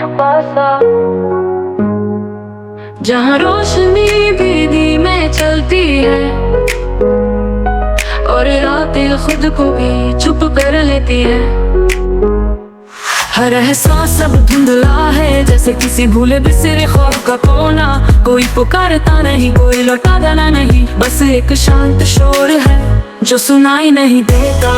छुपा सा, जहाँ रोशनी भी में चलती है और रातें खुद को भी चुप कर लेती है। हर एहसास अब धुंधला है, जैसे किसी भूले बिसरे ख्वाब का कोना। कोई पुकारता नहीं, कोई लौटा देना नहीं, बस एक शांत शोर है जो सुनाई नहीं देता।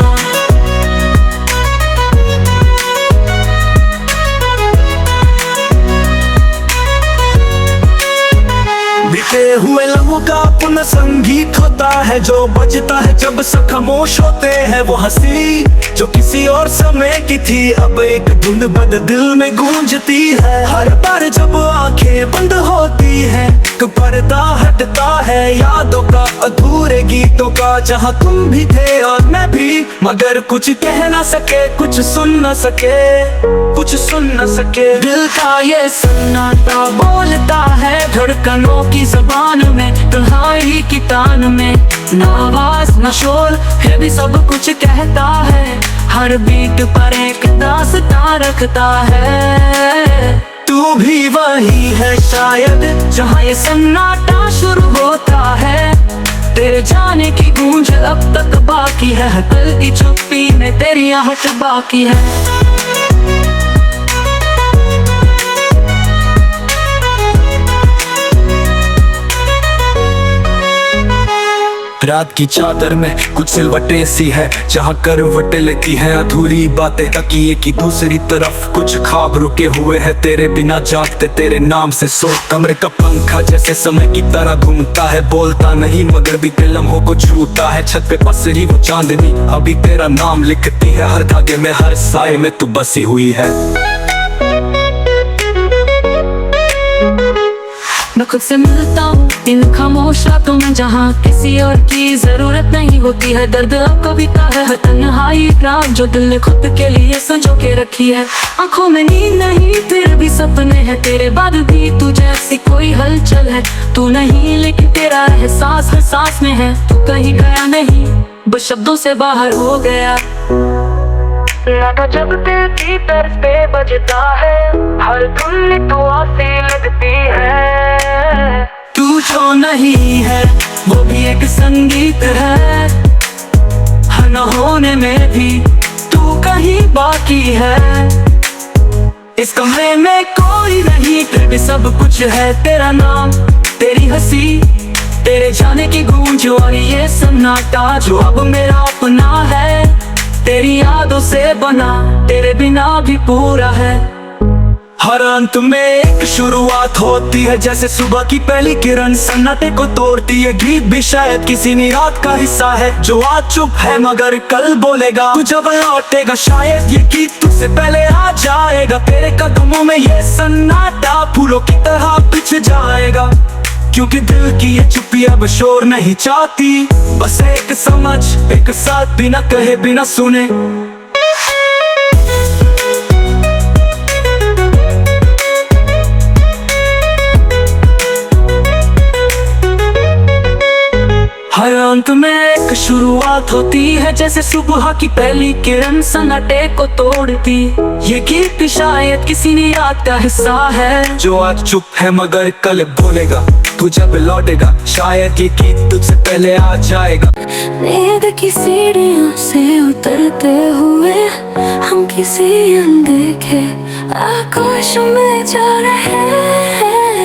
बीते हुए लम्हों का पुनः संगीत होता है, जो बजता है जब सब खामोश होते हैं। वो हंसी जो किसी और समय की थी, अब एक धुंध बद दिल में गूंजती है। हर बार जब आंखें बंद होती हैं, पर्दा हटता है यादों का, अधूरे गीतों का, जहाँ तुम भी थे और मैं भी, मगर कुछ कह ना सके, कुछ सुन ना सके, कुछ सुन ना सके। दिल का ये सन्नाटा बोलता है धड़कनों की ज़बान में, तन्हाई की तान में, ना आवाज ना शोर, फिर भी सब कुछ कहता है। हर बीट पर एक दास्तां रखता है। तू भी वही है शायद, जहाँ ये सन्नाटा शुरू होता है। तेरे जाने की गूंज अब तक बाकी है, कल की चुप्पी में तेरी आहट बाकी है। रात की चादर में कुछ सिलवटें सी है, जहाँ करवटें लेती हैं अधूरी बातें। तकिए की दूसरी तरफ कुछ ख्वाब रुके हुए हैं, तेरे बिना जागते, तेरे नाम से सो। कमरे का पंखा जैसे समय की तरह घूमता है, बोलता नहीं मगर भी लम्हों को छूता है। छत पे पसरी वो चांदनी अभी तेरा नाम लिखती है, हर धागे में हर साए में तू बसी हुई है। मैं खुद से मिलता हूँ इन खामोश रातों में, जहाँ किसी और की जरूरत नहीं होती है। दर्द अब कविता है, तन्हाई रात जो दिल ने खुद के लिए संजो के रखी है। आंखों में नींद नहीं, फिर भी सपने हैं तेरे बाद भी, तू जैसी कोई हलचल है। तू नहीं लेकिन तेरा एहसास हर सांस में है। तू कहीं गया नहीं, बस शब्दों से बाहर हो गया। ना तो जब दिल की तर्ज पे बजता है, हर धुन तो आसे लगती है। तू जो नहीं है वो भी एक संगीत है, हर न होने में भी तू कहीं बाकी है। इस कमरे में कोई नहीं, फिर भी सब कुछ है। तेरा नाम, तेरी हंसी, तेरे जाने की गूंज और ये सन्नाटा जो अब मेरा अपना है। तेरी यादों से बना, तेरे बिना भी पूरा है। हर अंत में एक शुरुआत होती है, जैसे सुबह की पहली किरण सन्नाटे को तोड़ती है। गीत भी शायद किसी रात का हिस्सा है, जो आज चुप है मगर कल बोलेगा। तू जब लौटेगा शायद ये गीत तुझसे पहले आ जाएगा। तेरे कदमों में ये सन्नाटा फूलों की तरह बिछ जाएगा, क्योंकि दिल की ये चुप्पी अब शोर नहीं चाहती। बस एक समझ, एक साथ, बिना कहे बिना सुने। हर अंत में एक शुरुआत होती है, जैसे सुबह की पहली किरण सन्नाटे को तोड़ती। ये गीत शायद किसी रात का हिस्सा है, जो आज चुप है मगर कल बोलेगा। तू जब लौटेगा शायद ये गीत तुझसे पहले आ जाएगा। नींद की सीढ़ियों से उतरते हुए हम किसी अनदेखे आकाश में जा रहे हैं,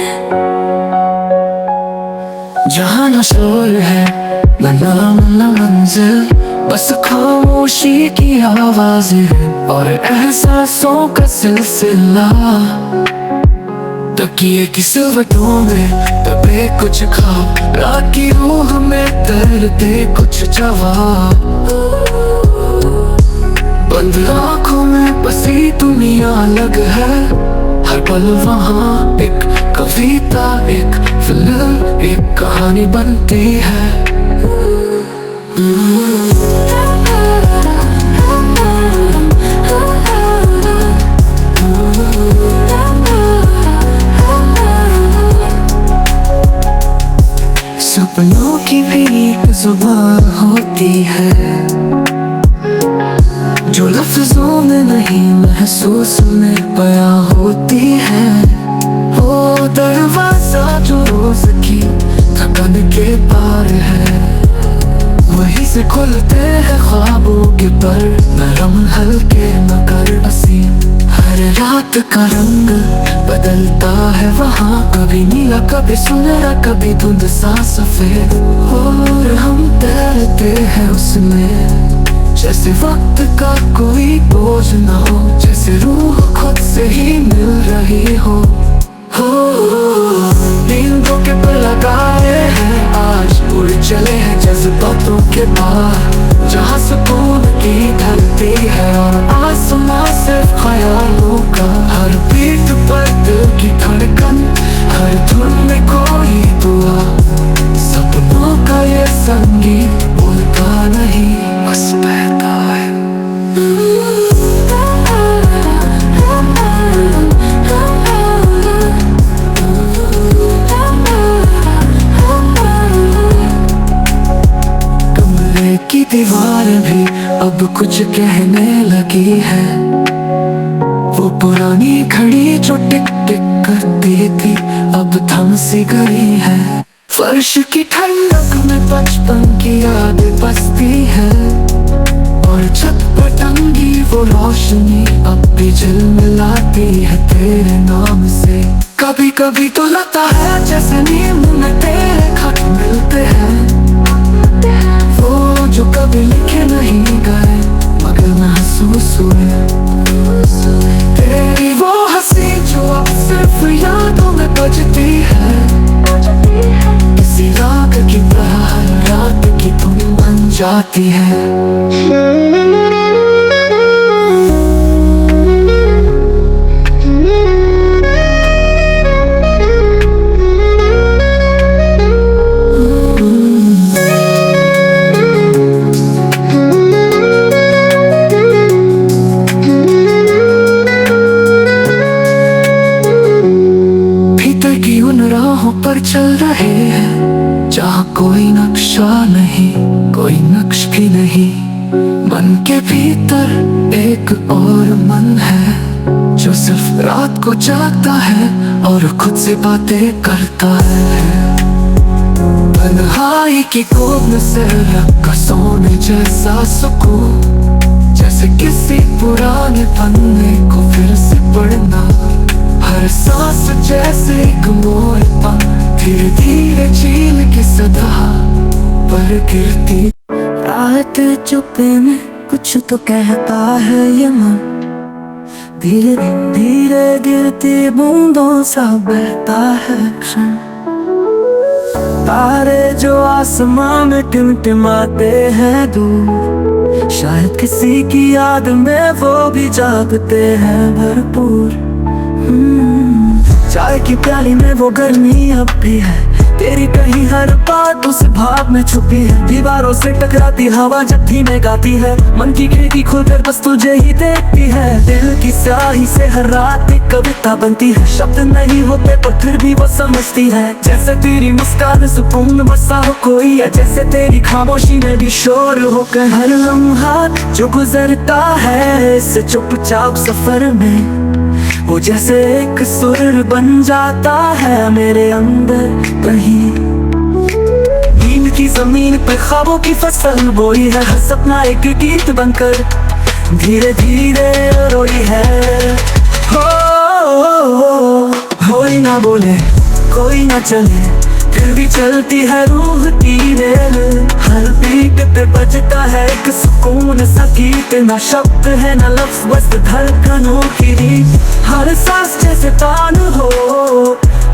जहाँ न शोर है न नाम न मंजिल, बस खामोशी की आवाज़ें और एहसासों का सिलसिला। तकिए की सिलवटों में दबे कुछ ख्वाब, रात की रूह में दर्दे कुछ जवाब। बंद आँखों में बसी दुनिया अलग है, हर पल वहाँ एक कविता, एक फिल्म, एक कहानी बनती है। सपनों की भी एक जुबान होती है, जो लफ्जों में नहीं महसूस में बयां होती है। वो दरवाजा जो रोज की थकन के पार है, वहीं से खुलते हैं ख्वाबों के पर, नरम हल्के मगर असीम। हर रात का रंग बदलता है वहाँ, कभी नीला कभी सुनहरा कभी धुंध सा सफेद, और हम तैरते हैं उसमें जैसे वक्त का कोई बोझ ना हो, जैसे रूह खुद से ही मिल रही हो। नींदों के पर लगाए हैं आज, उड़ चले हैं जज्बातों के पार, जहाँ सुकून की ढलती है और आसमां सिर्फ ख्यालों का। हर बीट पर दिल की धड़कन, हर धुन में कोई दुआ, सपनों का ये संगीत बोलता नहीं बस बहता है। की दीवार भी अब कुछ कहने लगी है, वो पुरानी घड़ी जो टिक टिक करती थी अब थम सी गई है। फर्श की ठंडक में बचपन की याद बसती है, और छत पर टंगी वो रोशनी अब भी झिलमिलाती है तेरे नाम से। कभी कभी तो लगता है जैसे नींद में तेरे खत मिलते हैं, वो जो कभी लिखे नहीं गए मगर महसूस हुए। तेरी वो हंसी जो अब सिर्फ यादों में बजती है, किसी राग की तरह रात की धुन बन जाती है। पर चल रहे हैं जहाँ कोई नक्शा नहीं, कोई नक्श भी नहीं। मन के भीतर एक और मन है जो सिर्फ रात को जागता है और खुद से बातें करता है। तन्हाई की गोद से रखकर सोने जैसा सुकून, जैसे किसी पुराने पन्ने को फिर से पढ़ना। हर सांस जैसे एक मोरपन, धीरे धीरे झील की सदा पर गिरती। रात चुप्पे में कुछ तो कहता है ये मन, धीरे धीरे गिरती बूंदों सा बहता है क्षण। तारे जो आसमां में टिमटिमाते हैं दूर, शायद किसी की याद में वो भी जागते हैं भरपूर। चाय की प्याली में वो गर्मी अब भी है, तेरी कहीं हर बात उस भाव में छुपी है। दीवारों से टकराती हवा जब धीमे गाती है, मन की खिड़की खोलकर बस तुझे ही देखती है। दिल की स्याही से हर रात एक कविता बनती है, शब्द नहीं होते पर फिर भी वो समझती है। जैसे तेरी मुस्कान सुकून बसा हो कोई, या जैसे तेरी खामोशी में भी शोर होकर हर लम्हा जो गुजरता है इस चुपचाप सफर में, वो जैसे एक सुर बन जाता है मेरे अंदर कहीं। नींद की जमीन पे ख्वाबों की फसल बोई है, हर सपना एक गीत बनकर धीरे धीरे रोई है। कोई ना बोले कोई ना चले, फिर भी चलती है रूह की रेल। हर बीट पे बजता है एक सुकून सा गीत, ना शब्द है ना लफ्ज़ बस धड़कनों की रीत। हर सांस जैसे तान हो,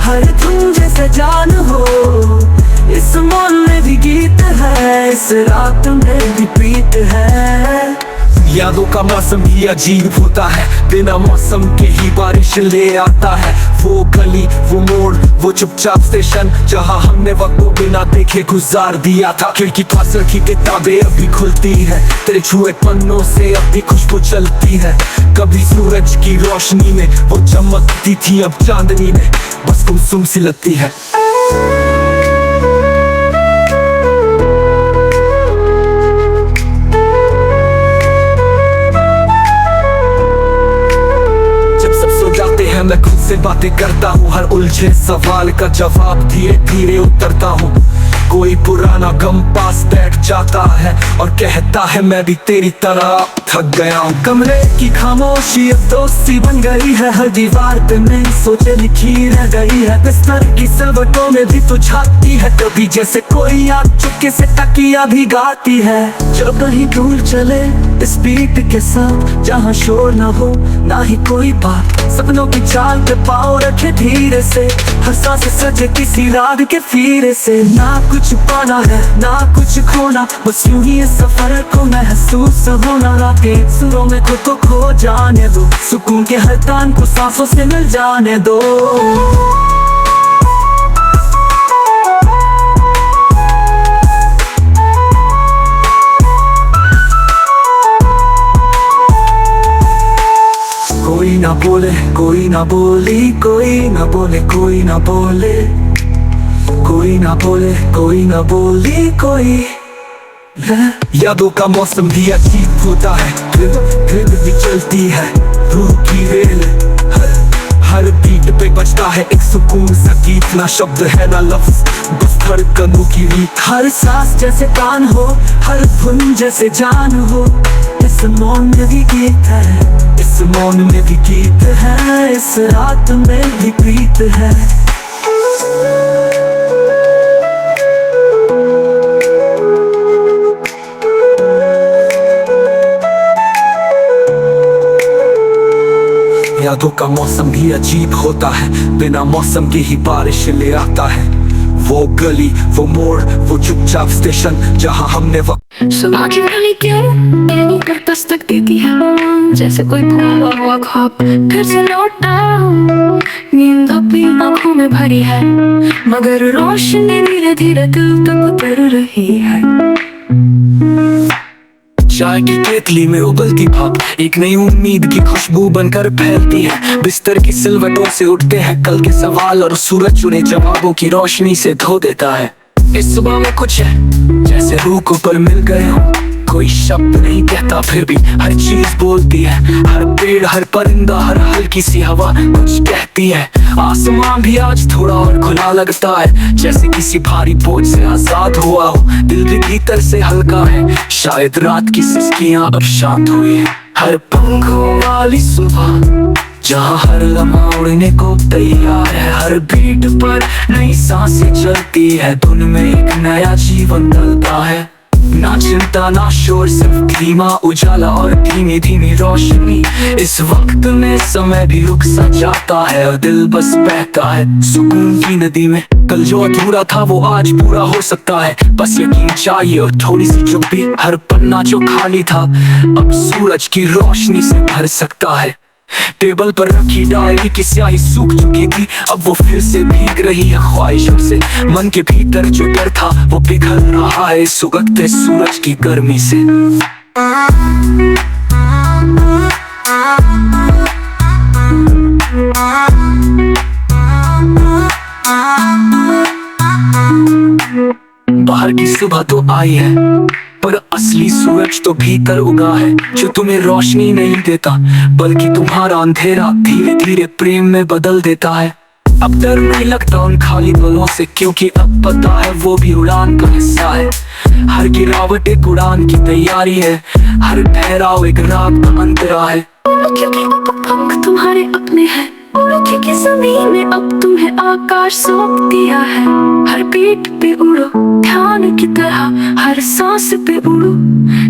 हर धुन जैसे जान हो, इस मन में भी गीत है, इस रात में भी प्रीत है। यादों का मौसम ही अजीब होता है, बिना मौसम के ही बारिश ले आता है। वो गली वो मोड़ वो चुपचाप स्टेशन, जहाँ हमने वक्त को बिना देखे गुजार दिया था। खिड़की पास रखी किताबें अभी खुलती है, तेरे छुए पन्नों से अब भी खुशबू चलती है। कभी सूरज की रोशनी में वो चमकती थी, अब चांदनी में बस गुमसुम सी लगती है। बातें करता हूँ, हर उलझे सवाल का जवाब धीरे धीरे उतरता हूँ। कोई पुराना गम पास बैठ जाता है और कहता है मैं भी तेरी तरह थक गया हूँ। कमरे की खामोशी अब दोस्ती बन गई है, हर दीवार पे नई सोचे लिखी रह गई है। बिस्तर की सवटों में भी तो झांकती है कभी, जैसे कोई याद चुपके से तकिया भी गाती है। जब कहीं दूर चले इस बीट के साथ, जहाँ शोर ना हो ना ही कोई बात, सपनों की चाल पे पाँव रखे धीरे से, हर सांस सजे किसी राग के फीरे से। ना कुछ पाना है ना कुछ खोना, बस यूं ही इस सफर को महसूस होना। रातें सुरों में खुद को खो जाने दो, सुकून के हर तान को सांसों से मिल जाने दो। कोई ना बोले कोई ना बोली, कोई ना बोले कोई ना बोले, कोई ना बोले कोई ना बोली कोई। यादों का मौसम भी अजीब होता है, फिर भी चलती है रूह की रेल। हर बीट पे बजता है एक सुकून सा गीत, ना शब्द है ना लफ्ज, बस धड़कनों की रीत। हर सांस जैसे कान हो, हर धुन जैसे जान हो, इस मौन में भी गीत है, इस मौन में भी गीत है, इस रात में भी प्रीत है। यादों का मौसम भी अजीब होता है, बिना मौसम के ही बारिश ले आता है। वो गली वो मोड़ वो चुपचाप स्टेशन, जहाँ हमने सुबह की गली क्यों तेरी पर दस्तक देती है, जैसे कोई भूला हुआ ख्वाब फिर से लौटा। नींद अपनी आँखों में भरी है, मगर रोशनी धीरे धीरे दिल तक उतर रही है। चाय की केतली में उबलती भाप एक नई उम्मीद की खुशबू बनकर फैलती है। बिस्तर की सिलवटों से उठते हैं कल के सवाल, और सूरज चुने जवाबों की रोशनी से धो देता है। इस सुबह में कुछ है जैसे रूह को पल मिल गए हो, कोई शब्द नहीं कहता फिर भी हर चीज बोलती है। हर पेड़ हर परिंदा हर हल्की सी हवा कुछ कहती है। आसमां भी आज थोड़ा और खुला लगता है, जैसे किसी भारी बोझ से आजाद हुआ हो। दिल भी भीतर से हल्का है, शायद रात की सिसकियां अब शांत हुई है। हर पंखों वाली सुबह जहाँ हर लम्हा उड़ने को तैयार है, हर बीट पर नई सांसें चलती है, धुन में एक नया जीवन ढलता है। ना चिंता ना शोर, सिर्फ धीमा उजाला और धीमी धीमी रोशनी। इस वक्त में समय भी रुक सा जाता है और दिल बस बहता है सुकून की नदी में। कल जो अधूरा था वो आज पूरा हो सकता है, बस यकीन चाहिए और थोड़ी सी चुप्पी। हर पन्ना जो खाली था अब सूरज की रोशनी से भर सकता है। टेबल पर रखी डायरी की स्याही सूख चुकी थी, अब वो फिर से भीग रही है ख्वाहिशों से। मन के भीतर जो डर था वो पिघल रहा है इस उगते सूरज की गर्मी से। बाहर की सुबह तो आई है, पर असली सूरज तो भीतर उगा है, जो तुम्हें रोशनी नहीं देता बल्कि तुम्हारा अंधेरा धीरे धीरे प्रेम में बदल देता है। अब डर नहीं लगता उन खाली पलों से, क्योंकि अब पता है वो भी उड़ान का हिस्सा है। हर गिरावट एक उड़ान की तैयारी है, हर ठहराव एक रात का अंतरा है। क्योंकि अब पंख तुम्हारे अपने हैं, क्योंकि ज़मीन ने अब तुम्हें आकाश सौंप दिया है। हर बीट पे उड़ो ध्यान की तरह, हर सांस पे उड़ो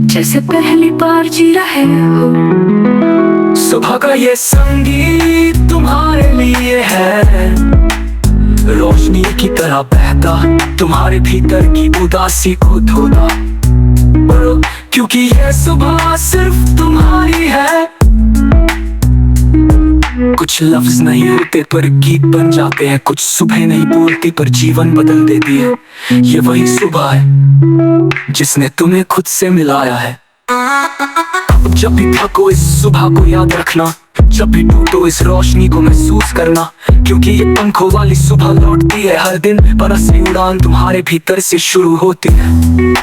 जैसे पहली बार जी रहे हो। सुबह का ये संगीत तुम्हारे लिए है, रोशनी की तरह बहता तुम्हारे भीतर की उदासी को धोता। क्योंकि ये सुबह सिर्फ तुम्हारी है। कुछ लफ्ज नहीं होते पर गीत बन जाते हैं, कुछ सुबह नहीं बोलती पर जीवन बदल देती है। ये वही सुबह है जिसने तुम्हें खुद से मिलाया है। जब भी थको इस सुबह को याद रखना, जब भी टूटो इस रोशनी को महसूस करना, क्योंकि ये पंखों वाली सुबह लौटती है हर दिन, पर असली उड़ान तुम्हारे भीतर से शुरू होती है।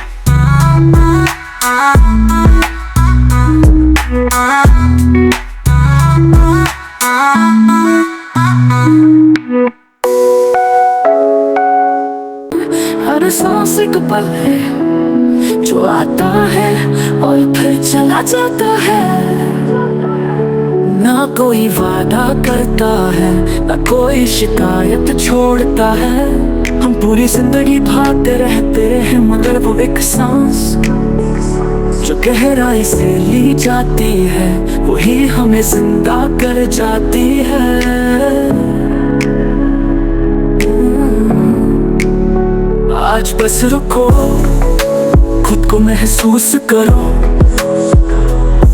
वो आता है और फिर चला जाता है, ना कोई वादा करता है, ना कोई शिकायत छोड़ता है। हम पूरी जिंदगी भागते रहते हैं, मगर वो एक सांस जो गहराई से ली जाती है, वही हमें जिंदा कर जाती है। आज बस रुको, खुद को महसूस करो,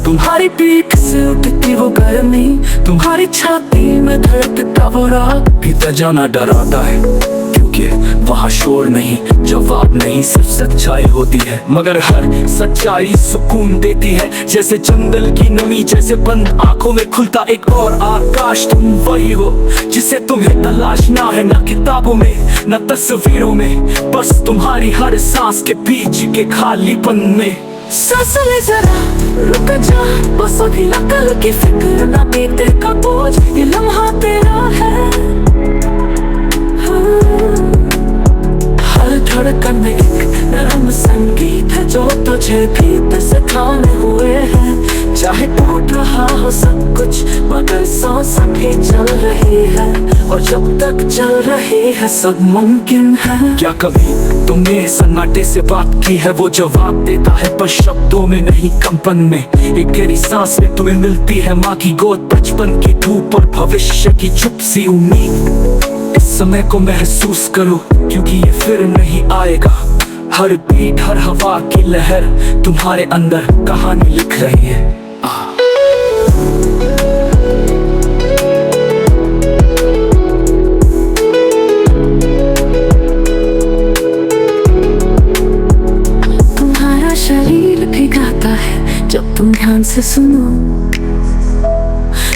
तुम्हारी पीठ से उठती वो गर्मी, तुम्हारी छाती में धड़कता वो राग। भीतर जाना डराता है क्योंकि वहाँ शोर नहीं, जवाब नहीं, सिर्फ सच्चाई होती है। मगर हर सच्चाई सुकून देती है, जैसे जंगल की नमी, जैसे बंद आंखों में खुलता एक और आकाश। तुम वही हो जिसे तुम्हें तलाशना है, ना किताबों में ना तस्वीरों में, बस तुम्हारी हर सांस के बीच के खालीपन में। सांस ले जरा, रुक जा, बस अभी ना कल की फिक्र, ना बीते का बोझ, ये लम्हा तेरा है। हर धड़कन में एक नरम संगीत है जो तुझे भीतर से थामे हुए है। चाहे टूट रहा हो सब कुछ, मगर सांस भी चल रही है, और जब तक चल रही है सब मुमकिन है। क्या कभी तुमने सन्नाटे से बात की है? वो जवाब देता है पर शब्दों में नहीं, कंपन में। एक गहरी सांस में तुम्हें मिलती है माँ की गोद, बचपन की धूप और भविष्य की चुप सी उम्मीद। इस समय को महसूस करो क्योंकि ये फिर नहीं आएगा। हर बीट, हर हवा की लहर तुम्हारे अंदर कहानी लिख रही है। तुम्हारा शरीर भी गाता है जब तुम ध्यान से सुनो,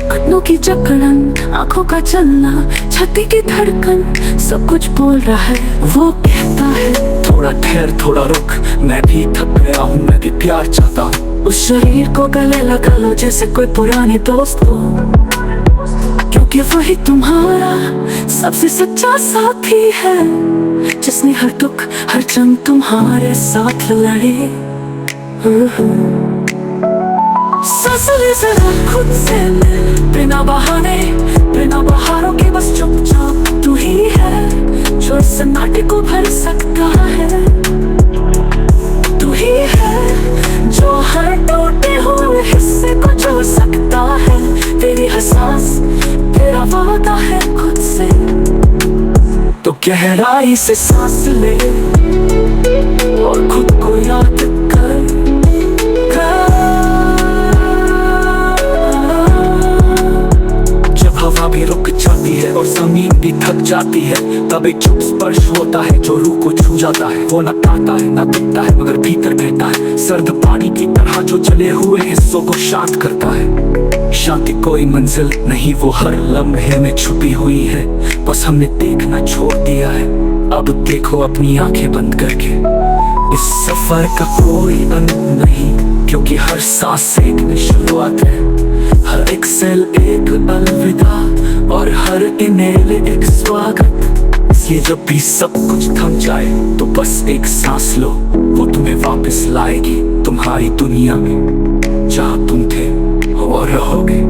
घुटनों की जकड़न, आंखों का चलना, छाती की धड़कन, सब कुछ बोल रहा है। वो कहता है थोड़ा ठहर, थोड़ा रुक, मैं भी थक गया हूँ, मैं भी प्यार चाहता हूँ। उस शरीर को गले लगा लो जैसे कोई पुरानी दोस्त हो, क्योंकि वही तुम्हारा सबसे सच्चा साथी है, जिसने हर दुख हर जंग तुम्हारे साथ लड़ी। सांस ले जरा, खुद से ले, बिना बहाने, बिना बहारों के, बस चुपचाप तू ही है जो इस सन्नाटे को भर सकता है। तू ही है जो हर टूटे हुए हिस्से को जोड़ सकता है। तेरी हर सांस तेरा वादा है खुद से, तो गहराई से सांस ले और खुद को याद कर। हवा भी रुक जाती है और जमीन भी थक जाती है, तब एक चुप स्पर्श होता है जो रूह को छू जाता है। वो न काटता है न पिटता है, मगर भीतर बहता है, सर्द पानी की तरह जो जले हुए हिस्सों को शांत करता है। शांति कोई मंजिल नहीं, वो हर लम्हे में छुपी हुई है, बस हमने देखना छोड़ दिया है। अब देखो अपनी आंखें बंद करके, इस सफर का कोई अंत नहीं, क्योंकि हर सांस एक नई शुरुआत है। हर एक सेल एक अलविदा और हर इनेल एक स्वागत। इसलिए जब भी सब कुछ थम जाए तो बस एक सांस लो, वो तुम्हें वापस लाएगी तुम्हारी दुनिया में, जहाँ तुम थे और रहोगे।